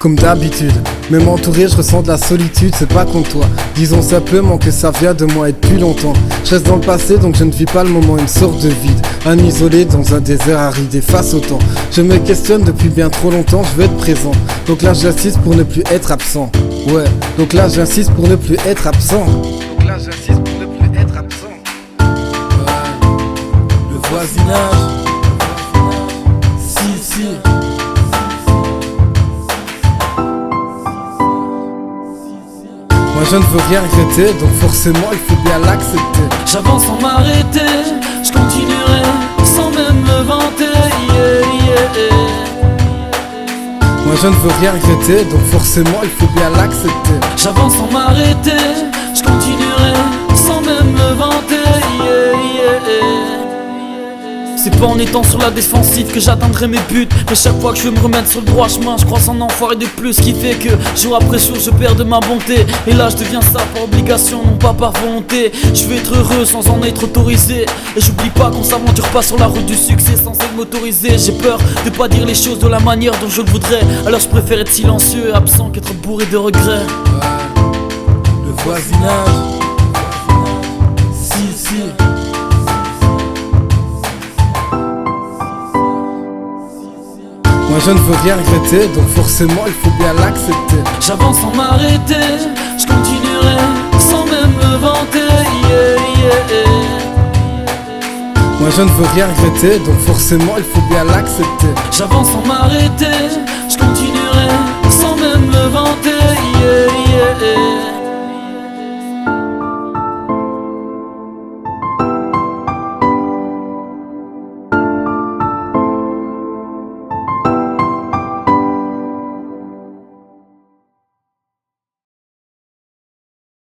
comme d'habitude. Même entouré, je ressens de la solitude, c'est pas contre toi. Disons simplement que ça vient de moi et depuis longtemps. Je reste dans le passé, donc je ne vis pas le moment, une sorte de vide. Un isolé dans un désert aride et face au temps. Je me questionne depuis bien trop longtemps, je veux être présent. Donc là j'insiste pour ne plus être absent. Ouais, donc là j'insiste pour ne plus être absent. Donc là j'insiste pour ne plus être absent. Ouais, le voisinage. Si. Moi je ne veux rien regretter, donc forcément il faut bien l'accepter. J'avance sans m'arrêter, je continuerai sans même me vanter. Moi je ne veux rien regretter, donc forcément il faut bien l'accepter. J'avance sans m'arrêter, je continuerai sans même me vanter. C'est pas en étant sur la défensive que j'atteindrai mes buts. Mais chaque fois que je veux me remettre sur le droit chemin, je croise un enfoiré de plus, qui fait que jour après jour je perds de ma bonté. Et là je deviens ça par obligation, non pas par volonté. Je veux être heureux sans en être autorisé. Et j'oublie pas qu'on s'aventure pas sur la route du succès sans être motorisé. J'ai peur de pas dire les choses de la manière dont je le voudrais. Alors je préfère être silencieux et absent qu'être bourré de regrets. Ouais, le voisinage. Si. Moi je ne veux rien regretter, donc forcément il faut bien l'accepter. J'avance sans m'arrêter, je continuerai sans même me vanter. Moi je ne veux rien regretter, donc forcément il faut bien l'accepter. J'avance sans m'arrêter,